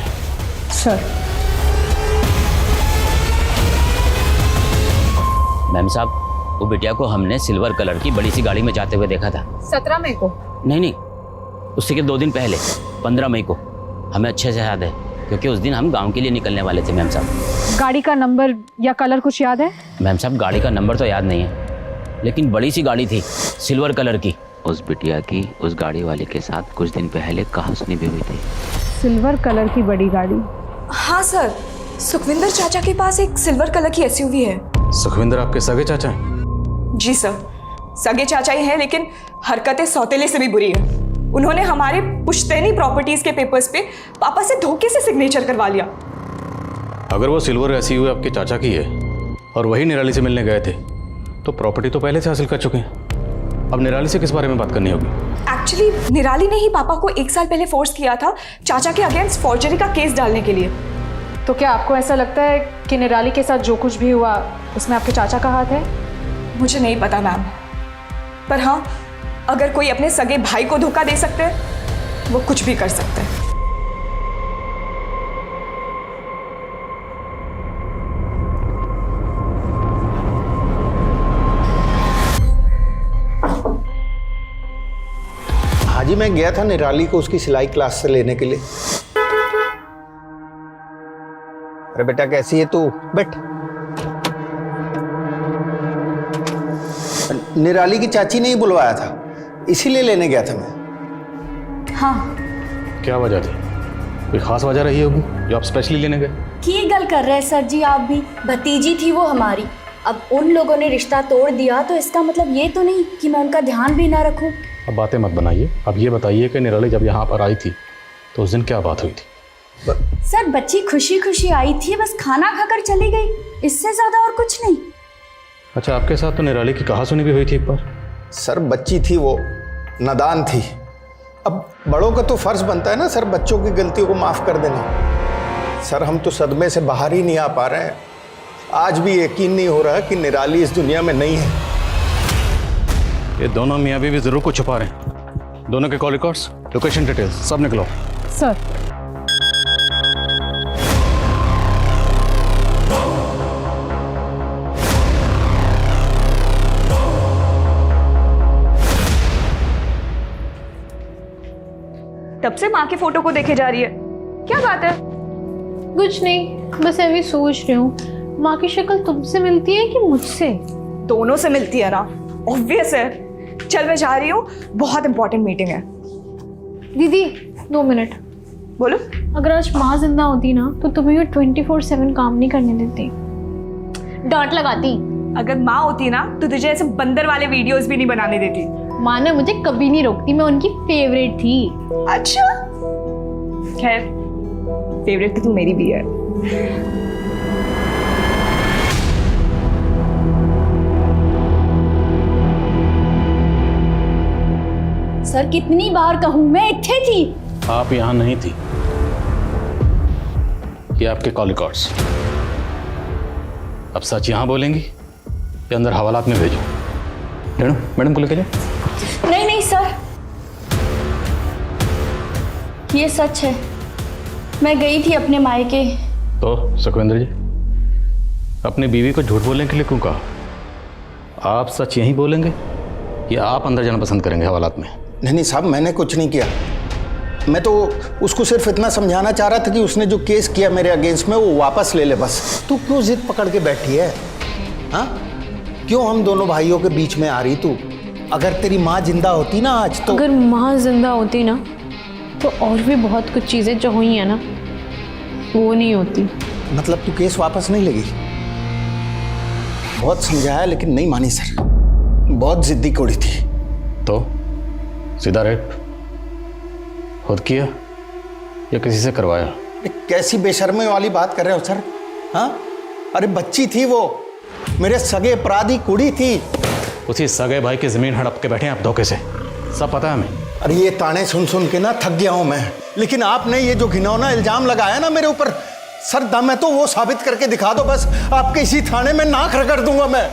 सर। मैम साहब, वो बिटिया को हमने सिल्वर कलर की बड़ी सी गाड़ी में जाते हुए देखा था। 17 मई को? नहीं, उससे के 2 दिन पहले 15 मई को। हमें अच्छे से याद है क्योंकि उस दिन हम गांव के लिए निकलने वाले थे मैम साहब। गाड़ी का नंबर या कलर कुछ याद है? मैम साहब, गाड़ी का नंबर तो याद नहीं है, लेकिन बड़ी सी गाड़ी थी सिल्वर कलर की। उस बिटिया की उस गाड़ी वाले के साथ कुछ दिन पहले कहासुनी भी हुई थी। सिल्वर कलर की बड़ी गाड़ी? हाँ सर, सुखविंदर चाचा के पास एक सिल्वर कलर की SUV है। सुखविंदर आपके सगे चाचा हैं? जी सर, सगे चाचा ही हैं, लेकिन हरकतें सौतेले से भी बुरी है। उन्होंने हमारे पुश्तैनी प्रॉपर्टीज के पेपर्स पे पापा से धोखे से सिग्नेचर करवा लिया। अगर वो सिल्वर SUV आपके चाचा की है और वही निराली से मिलने गए थे तो प्रॉपर्टी तो पहले से हासिल कर चुके हैं। अब निराली से किस बारे में बात करनी होगी? एक्चुअली निराली ने ही पापा को 1 साल पहले फोर्स किया था चाचा के अगेंस्ट फॉर्जरी का केस डालने के लिए। तो क्या आपको ऐसा लगता है कि निराली के साथ जो कुछ भी हुआ उसमें आपके चाचा का हाथ है? मुझे नहीं पता मैम, पर हाँ, अगर कोई अपने सगे भाई को धोखा दे सकते हैं, वो कुछ भी कर सकते हैं। हाँ जी, मैं गया था निराली को उसकी सिलाई क्लास से लेने के लिए। अरे बेटा, कैसी है तू? बैठ। निराली की चाची ने ही बुलवाया था, इसीलिए लेने गया था मैं। हाँ। क्या वजह थी? कोई खास वजह रही होगी जो आप स्पेशली लेने गए? की गल कर रहे हैं सर जी आप भी। भतीजी थी वो हमारी। अब उन लोगों ने रिश्ता तोड़ दिया तो इसका मतलब ये तो नहीं कि मैं उनका ध्यान भी ना रखूं। अब बातें मत बनाइए, अब ये बताइए कि निराली जब यहाँ पर आई थी तो उस दिन क्या बात हुई थी? सर, बच्ची खुशी खुशी आई थी, बस खाना खाकर चली गई, इससे ज्यादा और कुछ नहीं। अच्छा, आपके साथ तो निराली की कहासुनी भी हुई थी एक बार? सर, बच्ची थी वो, नादान थी। अब बड़ों का तो फर्ज बनता है ना सर, बच्चों की गलतियों को माफ कर देना। सर, हम तो सदमे से बाहर ही नहीं आ पा रहे हैं। आज भी यकीन नहीं हो रहा कि निराली इस दुनिया में नहीं है। ये दोनों मियाँ बीवी जरूर कुछ छुपा रहे हैं। दोनों के कॉल रिकॉर्ड्स, लोकेशन डिटेल्स सब निकलो। सर। तब से माँ के फोटो को देखे जा रही है, क्या बात है? कुछ नहीं, बस अभी सोच रही हूँ माँ की शक्ल तुमसे मिलती है कि मुझसे? दोनों से मिलती है ना, ऑब्वियस है। चल मैं जा रही हूँ, बहुत इंपॉर्टेंट मीटिंग है। दीदी 2 मिनट। बोलो। अगर आज माँ जिंदा होती ना तो तुम्हें ये 24/7 काम नहीं करने देती, डांट लगाती। अगर माँ होती ना तो तुझे ऐसे बंदर वाले वीडियोस भी नहीं बनाने देती। माँ ने मुझे कभी नहीं रोकती, मैं उनकी फेवरेट थी। अच्छा, खैर फेवरेट तो तू मेरी भी है। सर, कितनी बार कहूं, मैं इत्थे थी। आप यहाँ नहीं थी। ये आपके कॉल रिकॉर्ड्स। अब सच यहाँ बोलेंगी या अंदर हवालात में भेजो? मैडम को लेके जाओ। नहीं सर, ये सच है, मैं गई थी अपने मायके। तो सुखविंदर जी, अपनी बीवी को झूठ बोलने के लिए क्यों कहा? आप सच यहीं बोलेंगे या आप अंदर जाना पसंद करेंगे हवालात में? नहीं साहब, मैंने कुछ नहीं किया। मैं तो उसको सिर्फ इतना समझाना चाह रहा था कि उसने जो केस किया मेरे अगेंस्ट में वो वापस ले ले बस। तू क्यों जिद पकड़ के बैठी है? हाँ, क्यों हम दोनों भाइयों के बीच में आ रही तू? अगर तेरी माँ जिंदा होती ना आज तो। अगर माँ जिंदा होती ना तो और भी बहुत कुछ चीजें जो हुई है ना वो नहीं होती। मतलब तू केस वापस नहीं लेगी? बहुत समझाया लेकिन नहीं मानी सर। बहुत जिद्दी कुड़ी थी। तो सीधा रेप खुद किया या किसी से करवाया? कैसी बेशर्मी वाली बात कर रहे हो सर? हाँ, अरे बच्ची थी वो, मेरे सगे अपराधी कुड़ी थी। उसी सगे भाई की जमीन हड़प के बैठे हैं आप धोखे से, सब पता है हमें। अरे ये ताने सुन सुन के ना थक गया हूं मैं, लेकिन आपने ये जो घिनौना इल्जाम लगाया ना मेरे ऊपर, सर दम है तो वो साबित करके दिखा दो बस, आपके इसी थाने में नाक रगड़ दूंगा मैं।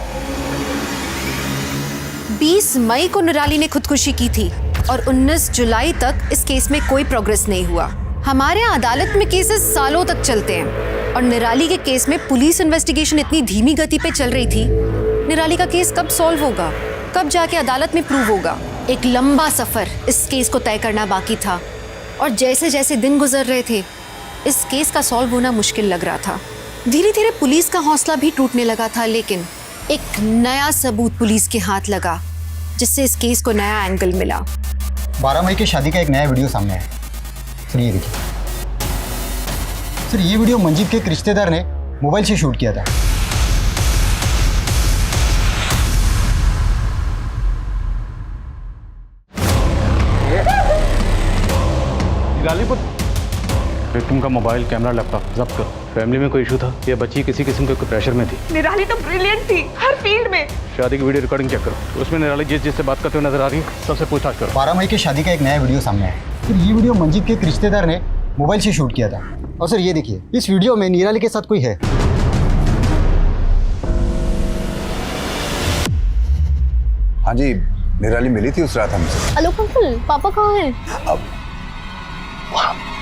20 मई को निराली ने खुदकुशी की थी और 19 जुलाई तक इस केस में कोई प्रोग्रेस नहीं हुआ। हमारे यहाँ अदालत में केसेस सालों तक चलते हैं और निराली के केस में पुलिस इन्वेस्टिगेशन इतनी धीमी गति पे चल रही थी। निराली का केस कब सॉल्व होगा, कब जाके अदालत में प्रूव होगा? एक लंबा सफर इस केस को तय करना बाकी था और जैसे जैसे दिन गुजर रहे थे इस केस का सॉल्व होना मुश्किल लग रहा था। धीरे धीरे पुलिस का हौसला भी टूटने लगा था, लेकिन एक नया सबूत पुलिस के हाथ लगा जिससे इस केस को नया एंगल मिला। 12 मई की शादी का एक नया वीडियो सामने आया। सर ये देखिए सर, ये वीडियो मंजीत के एक रिश्तेदार ने मोबाइल से शूट किया था। विक्टिम का मोबाइल, कैमरा, लैपटॉप जब्त करो। फैमिली में कोई इशू था या बच्ची किसी किस्म के प्रेशर में थी? निराली तो ब्रिलियंट थी हर फील्ड में। शादी की वीडियो रिकॉर्डिंग चेक करो, उसमें निराली जिससे बात करते हुए नजर आ रही है सबसे पूछताछ करो। 12 मई की शादी का एक नया वीडियो सामने आया। सर ये वीडियो मंजीत के एक रिश्तेदार ने मोबाइल से शूट किया था। और सर ये देखिए, इस वीडियो में निराली के साथ कोई है। हाँ जी, निराली मिली थी उस रात हमसे। आलोक अंकल, पापा कहाँ हैं? अब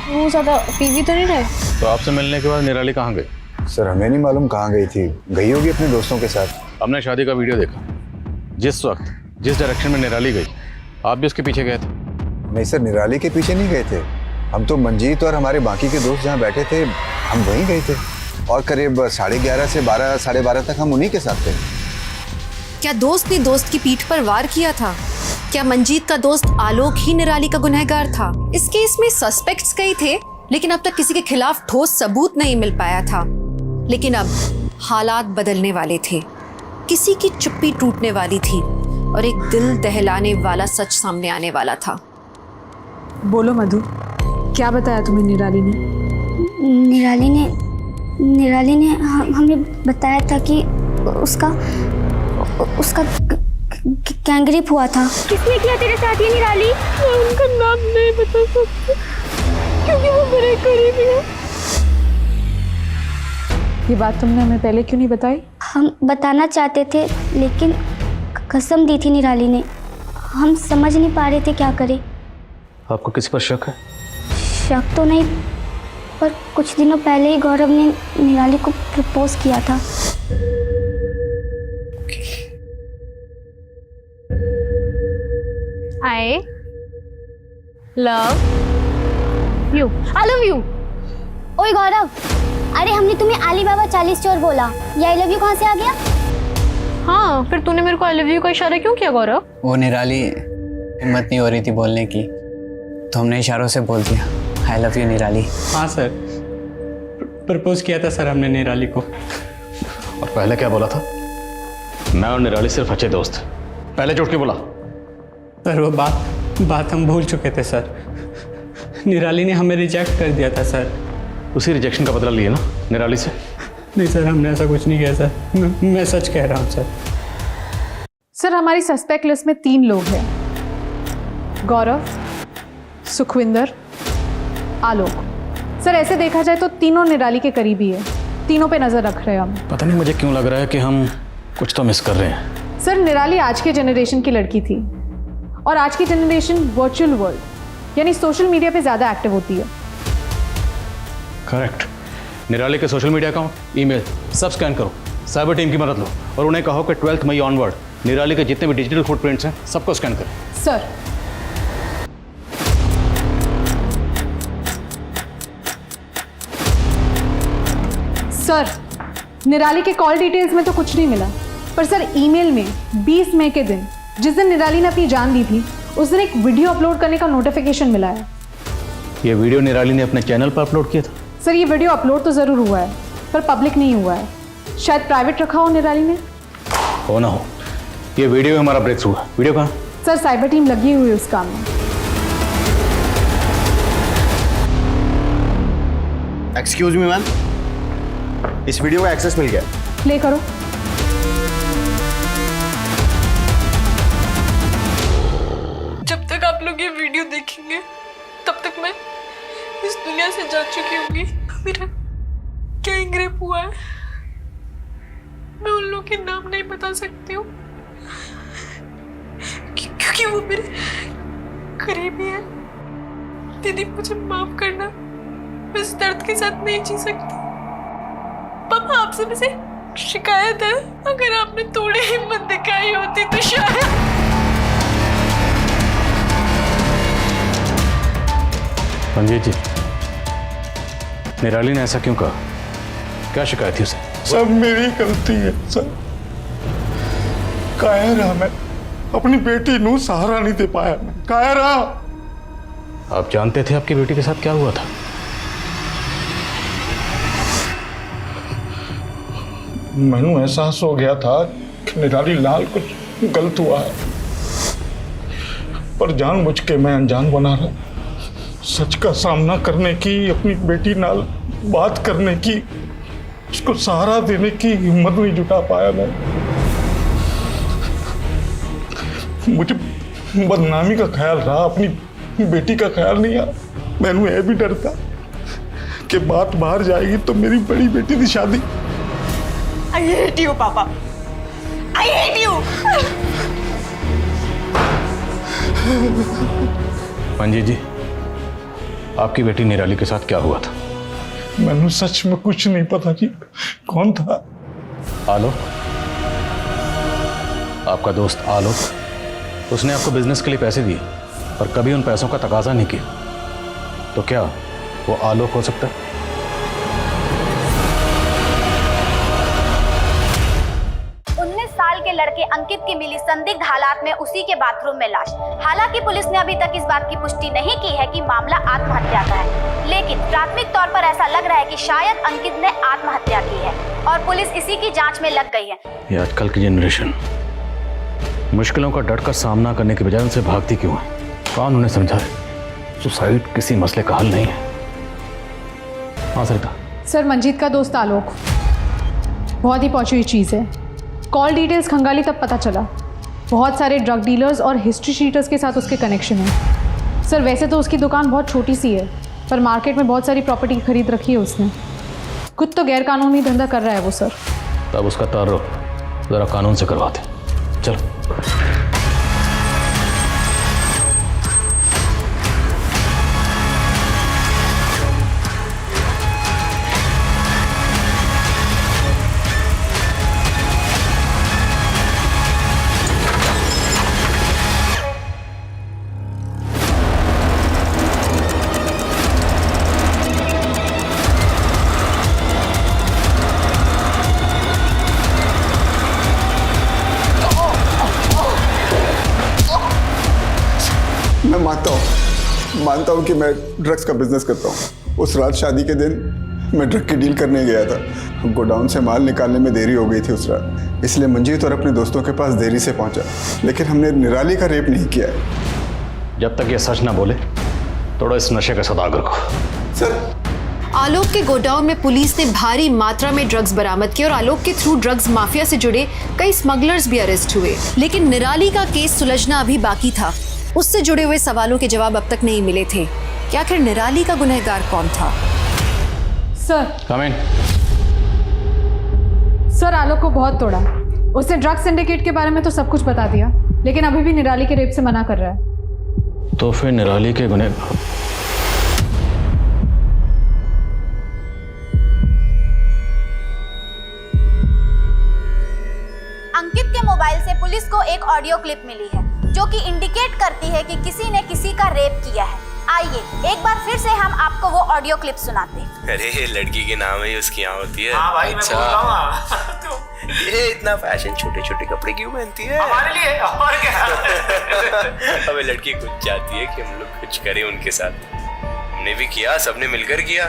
वो ज़्यादा पीवी तो नहीं रहे? तो आपसे मिलने के बाद निराली कहाँ गई? सर हमें नहीं मालूम कहाँ गई थी, गई होगी अपने दोस्तों के साथ। हमने शादी का वीडियो देखा, जिस वक्त जिस डायरेक्शन में निराली गई आप भी उसके पीछे गए थे। नहीं सर, निराली के पीछे नहीं गए थे हम तो। मंजीत और हमारे बाकी के दोस्त जहाँ बैठे थे हम वहीं गए थे और करीब 11:30 से 12, 12:30 तक हम उन्हीं के साथ थे। क्या दोस्त ने दोस्त की पीठ पर वार किया था? क्या मंजीत का दोस्त आलोक ही निराली का गुनहगार था? इस केस में सस्पेक्ट्स कई थे, लेकिन अब तक किसी के खिलाफ ठोस सबूत नहीं मिल पाया था। लेकिन अब हालात बदलने वाले थे, किसी की चुप्पी टूटने वाली थी और एक दिल दहलाने वाला सच सामने आने वाला था। बोलो मधु, क्या बताया तुम्हें निराली ने? निराली ने हमें बताया था कि उसका गैंगरेप हुआ था। किसने किया तेरे साथ ये निराली? मैं उनका नाम नहीं बता सकती क्योंकि वो मेरे करीबी है। ये बात तुमने हमें पहले क्यों नहीं बताई? हम बताना चाहते थे लेकिन कसम दी थी निराली ने, हम समझ नहीं पा रहे थे क्या करें। आपको किसी पर शक है? शक तो नहीं, पर कुछ दिनों पहले ही गौरव ने निराली को प्रपोज किया था। I love you. I love you. ओए गौरव, अरे हमने तुम्हें अलीबाबा 40 चोर बोला, ये आई लव यू कहाँ से आ गया? हाँ, फिर तूने मेरे को आई लव यू का इशारा क्यों किया गौरव? वो निराली हिम्मत नहीं हो रही थी बोलने की, तो हमने इशारों से बोल दिया आई लव यू निराली। हाँ सर, प्रपोज किया था सर हमने निराली को। और पहले क्या बोला था? मैं और निराली सिर्फ अच्छे दोस्त। पहले झूठ क्यों बोला? सर वो बात हम भूल चुके थे सर। निराली ने हमें रिजेक्ट कर दिया था सर। उसी रिजेक्शन का बदला लिए ना निराली से? नहीं सर, हमने ऐसा कुछ नहीं किया सर, मैं सच कह रहा हूँ सर। सर हमारी सस्पेक्ट लिस्ट में 3 लोग हैं, गौरव, सुखविंदर, आलोक। सर ऐसे देखा जाए तो तीनों निराली के करीबी है, तीनों पे नजर रख रहे हैं हम। पता नहीं मुझे क्यों लग रहा है कि हम कुछ तो मिस कर रहे हैं। सर निराली आज के जनरेशन की लड़की थी और आज की जनरेशन वर्चुअल वर्ल्ड यानी सोशल मीडिया पे ज्यादा एक्टिव होती है। करेक्ट। निराली के सोशल मीडिया अकाउंट, ईमेल सब स्कैन करो, साइबर टीम की मदद लो और उन्हें कहो कि 12 मई ऑनवर्ड निराली के जितने भी डिजिटल फुटप्रिंट्स हैं सबको स्कैन करें। सर निराली के कॉल डिटेल्स में तो कुछ नहीं मिला, पर सर ईमेल में 20 मई के दिन, जिस दिन निराली ने अपनी जान दी थी, उस दिन एक वीडियो अपलोड करने का नोटिफिकेशन मिला है। ये वीडियो निराली ने अपने चैनल पर अपलोड किया था? सर ये वीडियो अपलोड तो जरूर हुआ है पर पब्लिक नहीं हुआ है, शायद प्राइवेट रखा हो निराली ने। हो ना हो, ये वीडियो है हमारा ब्रेक थ्रू। वीडियो कहाँ? सर साइबर टीम लगी हुई है उस काम में। एक्सक्यूज मी मैम, इस वीडियो का एक्सेस मिल गया। प्ले करो। जब तक आप लोग ये वीडियो देखेंगे तब तक मैं इस दुनिया से जा चुकी होंगी। मेरा गैंग रेप हुआ है, मैं उन लोगों के नाम नहीं बता सकती हूँ क्योंकि वो मेरे करीबी है। दीदी मुझे माफ करना, मैं इस दर्द के साथ नहीं जी सकती। पापा आपसे मुझे शिकायत है, अगर आपने थोड़ी हिम्मत दिखाई होती तो शायद। मंजीत जी, निराली ने ऐसा क्यों कहा? क्या शिकायत थी उसे? सब मेरी गलती है सर। कायर रहा मैं, अपनी बेटी नू सहारा नहीं दे पाया मैं। कायर रहा। आप जानते थे आपकी बेटी के साथ क्या हुआ था? मैनू एहसास हो गया था कि निराली लाल कुछ गलत हुआ है, पर जानबूझ के मैं अनजान बना रहा। सच का सामना करने की, अपनी बेटी नाल बात करने की, उसको सहारा देने की हिम्मत नहीं जुटा पाया मैं। मुझे बदनामी का ख्याल रहा, अपनी बेटी का ख्याल नहीं आया। मैनू यह भी डर था कि बात बाहर जाएगी तो मेरी बड़ी बेटी की शादी। I hate you, पापा। I hate you। मंजीत जी, आपकी बेटी निराली के साथ क्या हुआ था? मैनू सच में कुछ नहीं पता जी। कौन था? आलोक, आपका दोस्त आलोक। उसने आपको बिजनेस के लिए पैसे दिए पर कभी उन पैसों का तकाजा नहीं किया, तो क्या वो आलोक हो सकता है? 19 साल के लड़के अंकित की मिली संदिग्ध हालात में उसी के बाथरूम में लाश। हालांकि पुलिस ने अभी तक इस बात की पुष्टि नहीं की है कि मामला आत्महत्या का है, लेकिन प्राथमिक तौर पर ऐसा लग रहा है कि शायद अंकित ने आत्महत्या की है और पुलिस इसी की जांच में लग गई है। ये आजकल की जनरेशन मुश्किलों का डट कर सामना करने के बजाय उनसे भागती क्यों है? कौन उन्हें समझाए सुसाइड किसी मसले का हल नहीं है। हाँ सरिता। सर मंजीत का दोस्त आलोक बहुत ही पहुंची हुई चीज़ है। कॉल डिटेल्स खंगाली तब पता चला, बहुत सारे ड्रग डीलर्स और हिस्ट्री शीटर्स के साथ उसके कनेक्शन है। सर वैसे तो उसकी दुकान बहुत छोटी सी है, पर मार्केट में बहुत सारी प्रॉपर्टी खरीद रखी है उसने। खुद तो गैर कानूनी धंधा कर रहा है वो सर। तब उसका तारुफ जरा कानून से करवाते। चलो। मैं मानता हूँ कि मैं ड्रग्स का बिजनेस करता हूँ। उस रात शादी के दिन मैं ड्रग की डील करने गया था। गोडाउन से माल निकालने में देरी हो गई थी उस रात, इसलिए मंजीत और अपने दोस्तों के पास देरी से पहुंचा। लेकिन हमने निराली का रेप नहीं किया है। जब तक ये सच ना बोले थोड़ा इस नशे का सौदागर को। सर आलोक के गोडाउन में पुलिस ने भारी मात्रा में ड्रग्स बरामद किए और आलोक के थ्रू ड्रग्स माफिया से जुड़े कई स्मगलर्स भी अरेस्ट हुए। लेकिन निराली का केस सुलझना अभी बाकी था। उससे जुड़े हुए सवालों के जवाब अब तक नहीं मिले थे कि आखिर निराली का गुनहगार कौन था। सर कम इन। सर आलोक को बहुत तोड़ा। उसने ड्रग सिंडिकेट के बारे में तो सब कुछ बता दिया, लेकिन अभी भी निराली के रेप से मना कर रहा है। तो फिर निराली के गुनहगार अंकित के मोबाइल से पुलिस को एक ऑडियो क्लिप मिली है जो कि इंडिकेट करती है कि किसी ने किसी का रेप किया है। आइए एक बार फिर से हम आपको वो ऑडियो क्लिप सुनाते हैं। अरे लड़की के नाम ही उसकी यहाँ होती है। हाँ भाई, अच्छा। मैं बोल रहा हूँ। ये इतना फैशन छोटे छोटे कपड़े क्यों पहनती है? हमारे लिए और क्या। हमें लड़की कुछ चाहती है कि हम लोग कुछ करें उनके साथ। हमने भी किया, सबने मिलकर किया।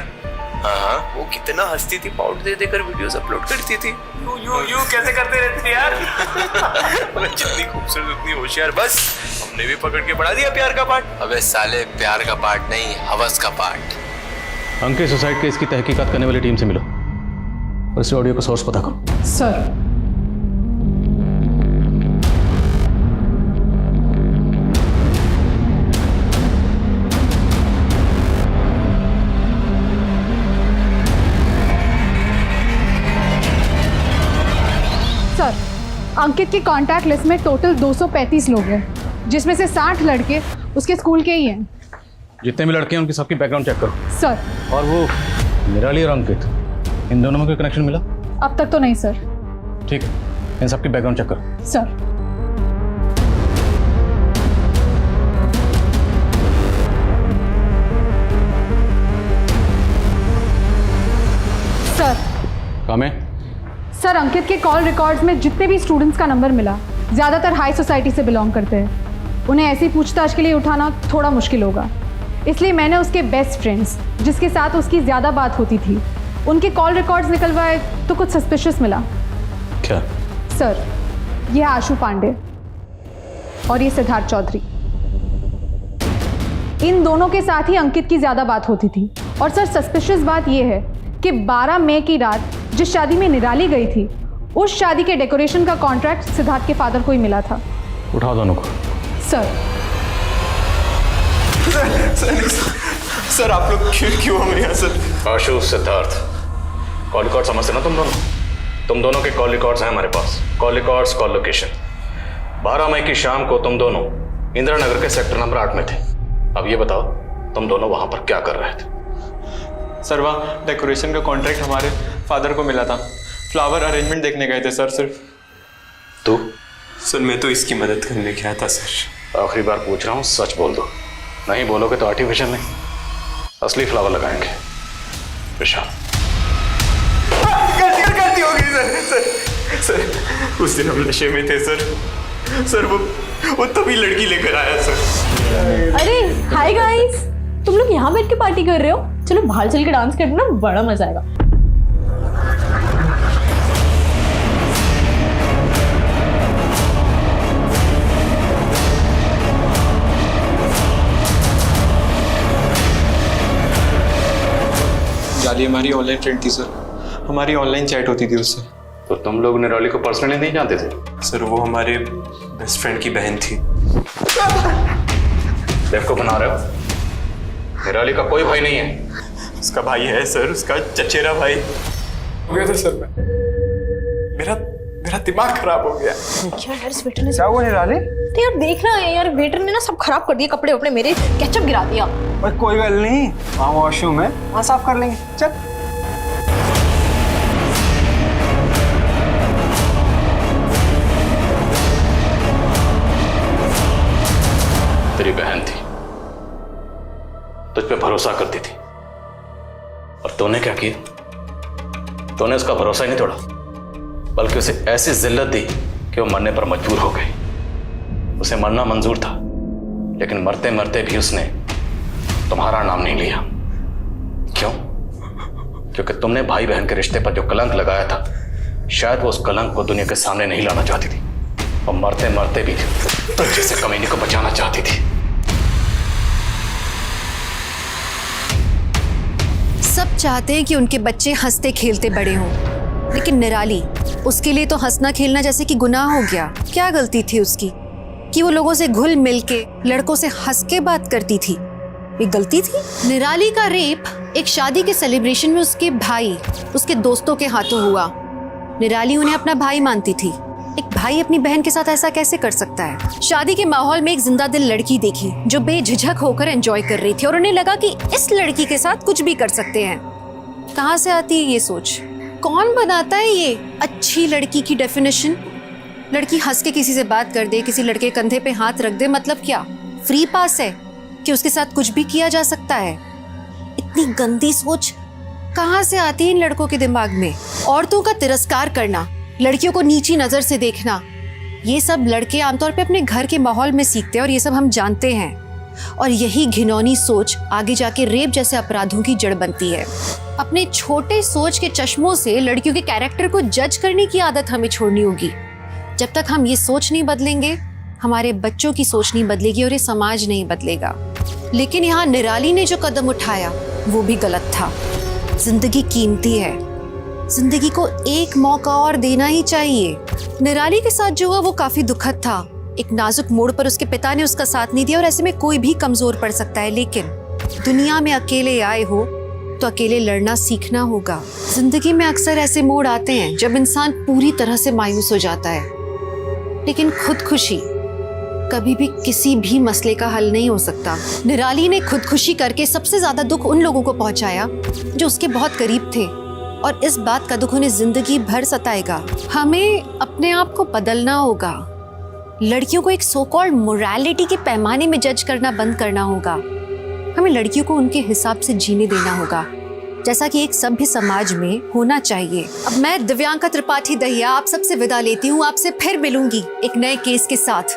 हाँ, वो कितना हंसती थी, पाउडर दे देकर वीडियोस अपलोड करती थी। यू कैसे करते रहते थे यार? जितनी खूबसूरत उतनी होशियार, बस हमने भी पकड़ के पढ़ा दिया प्यार का पाठ। अबे साले, प्यार का पार्ट नहीं, हवस का पार्ट। अंकित सुसाइड केस की तहकीकात करने वाली टीम से मिलो और इस ऑडियो का सोर्स पता करो। सर। सर, अंकित की कांटेक्ट लिस्ट में टोटल 235 लोग हैं, जिसमें से 60 लड़के उसके स्कूल के ही हैं। जितने भी लड़के हैं उनकी सबकी बैकग्राउंड चेक करो। सर। और वो निराली और अंकित, इन दोनों में कोई कनेक्शन मिला? अब तक तो नहीं सर। ठीक है, इन सबकी बैकग्राउंड चेक करो। सर। सर। काम है? सर, अंकित के कॉल रिकॉर्ड्स में जितने भी स्टूडेंट्स का नंबर मिला, ज़्यादातर हाई सोसाइटी से बिलोंग करते हैं। उन्हें ऐसी पूछताछ के लिए उठाना थोड़ा मुश्किल होगा, इसलिए मैंने उसके बेस्ट फ्रेंड्स, जिसके साथ उसकी ज़्यादा बात होती थी, उनके कॉल रिकॉर्ड्स निकलवाए तो कुछ सस्पिशियस मिला। क्या? सर, यह आशु पांडे और ये सिद्धार्थ चौधरी, इन दोनों के साथ ही अंकित की ज़्यादा बात होती थी। और सर, सस्पिशियस बात यह है कि 12 मई की रात जिस शादी में निराली गई थी, उस शादी के डेकोरेशन का कॉन्ट्रैक्ट सिद्धार्थ के फादर को ही मिला था। उठाओ दोनों को। सर। सर आप लोग क्यों हमें यहाँ sir? Ashu, Siddharth, call record समझते ना तुम दोनों के कॉल रिकॉर्ड्स हैं हमारे पास। Call records, call location. 12 मई की शाम को तुम दोनों इंदिरा नगर के सेक्टर नंबर 8 में थे। अब ये बताओ, तुम दोनों वहां पर क्या कर रहे थे? सर, वहाँ डेकोरेशन का कॉन्ट्रैक्ट हमारे फादर को मिला था। फ्लावर अरेंजमेंट देखने गए थे सर सिर्फ। तू? सर मैं तो इसकी मदद करने गया था सर। आखिरी बार पूछ रहा हूँ, सच बोल दो। नहीं बोलोगे तो आर्टिफिशियल नहीं, असली फ्लावर लगाएंगे। विशाल। गलती हो गई सर। उस दिन हम नशे में थे सर। वो तभी लड़की लेकर आया सर। अरे हाय गाइस, तुम लोग यहाँ बैठ के पार्टी कर रहे हो? चलो बाहर चल के डांस करना, बड़ा मजा आएगा। जाली हमारी ऑनलाइन फ्रेंड थी सर, हमारी ऑनलाइन चैट होती थी उससे। तो तुम लोग निराली को पर्सनली नहीं जानते थे? सर वो हमारे बेस्ट फ्रेंड की बहन थी। बेवकूफ बना रहे हो? निराली का कोई भाई नहीं है। उसका भाई है सर, उसका चचेरा भाई। हो गया था सर, मेरा दिमाग खराब हो गया। क्या यार, इस वेटर ने क्या हुआ निराली? तो यार देख रहा है यार, वेटर ने ना सब खराब कर दिया, कपड़े वपड़े मेरे केचप गिरा दिया। और कोई गल नहीं, वहाँ वॉशरूम है, वहाँ साफ कर लेंगे। चल। तेरी बहन थी, तुझ पे भरोसा करती थी, और तूने क्या किया? तूने उसका भरोसा ही नहीं तोड़ा, बल्कि उसे ऐसी जिल्लत दी कि वो मरने पर मजबूर हो गई। उसे मरना मंजूर था, लेकिन मरते मरते भी उसने तुम्हारा नाम नहीं लिया। क्यों? क्योंकि तुमने भाई बहन के रिश्ते पर जो कलंक लगाया था, शायद वो उस कलंक को दुनिया के सामने नहीं लाना चाहती थी, और मरते मरते भी तो जैसे कमीने को बचाना चाहती थी। सब चाहते हैं कि उनके बच्चे हंसते खेलते बड़े हों, लेकिन निराली, उसके लिए तो हंसना खेलना जैसे कि गुनाह हो गया। क्या गलती थी उसकी कि वो लोगों से घुल मिल के लड़कों से हंस के बात करती थी? ये गलती थी? निराली का रेप एक शादी के सेलिब्रेशन में उसके भाई, उसके दोस्तों के हाथों हुआ। निराली उन्हें अपना भाई मानती थी। एक भाई अपनी बहन के साथ ऐसा कैसे कर सकता है? शादी के माहौल में एक जिंदा दिल लड़की देखी जो बेझिझक होकर एंजॉय कर रही थी, और उन्हें लगा कि इस लड़की के साथ कुछ भी कर सकते हैं। कहाँ से आती है ये सोच? कौन बनाता है ये अच्छी लड़की की डेफिनेशन? लड़की हंस के किसी से बात कर दे, किसी लड़के कंधे पे हाथ रख दे, मतलब क्या फ्री पास है कि उसके साथ कुछ भी किया जा सकता है? इतनी गंदी सोच कहाँ से आती है इन लड़कों के दिमाग में? औरतों का तिरस्कार करना, लड़कियों को नीची नजर से देखना, ये सब लड़के आमतौर पे अपने घर के माहौल में सीखते हैं, और ये सब हम जानते हैं। और यही घिनौनी सोच आगे जाके रेप जैसे अपराधों की जड़ बनती है। अपने छोटे सोच के चश्मों से लड़कियों के कैरेक्टर को जज करने की आदत हमें छोड़नी होगी। जब तक हम ये सोच नहीं बदलेंगे, हमारे बच्चों की सोच नहीं बदलेगी और ये समाज नहीं बदलेगा। लेकिन यहाँ निराली ने जो कदम उठाया वो भी गलत था। जिंदगी कीमती है, जिंदगी को एक मौका और देना ही चाहिए। निराली के साथ जो हुआ वो काफी दुखद था। एक नाजुक मोड़ पर उसके पिता ने उसका साथ नहीं दिया और ऐसे में कोई भी कमजोर पड़ सकता है। लेकिन दुनिया में अकेले आए हो तो अकेले लड़ना सीखना होगा। जिंदगी में अक्सर ऐसे मोड़ आते हैं जब इंसान पूरी तरह से मायूस हो जाता है, लेकिन खुदकुशी कभी भी किसी भी मसले का हल नहीं हो सकता। निराली ने खुदकुशी करके सबसे ज्यादा दुख उन लोगों को पहुंचाया जो उसके बहुत करीब थे, और इस बात का दुख उन्हें जिंदगी भर सताएगा। हमें अपने आप को बदलना होगा। लड़कियों को एक सो कॉल्ड मोरालिटी के पैमाने में जज करना बंद करना होगा। हमें लड़कियों को उनके हिसाब से जीने देना होगा, जैसा कि एक सभ्य समाज में होना चाहिए। अब मैं दिव्यांका त्रिपाठी दहिया आप सबसे विदा लेती हूँ। आपसे फिर मिलूंगी एक नए केस के साथ।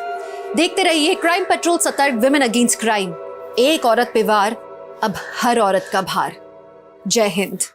देखते रहिए क्राइम पेट्रोल, सतर्क, विमेन अगेंस्ट क्राइम। एक औरत पे वार, अब हर औरत का भार। जय हिंद।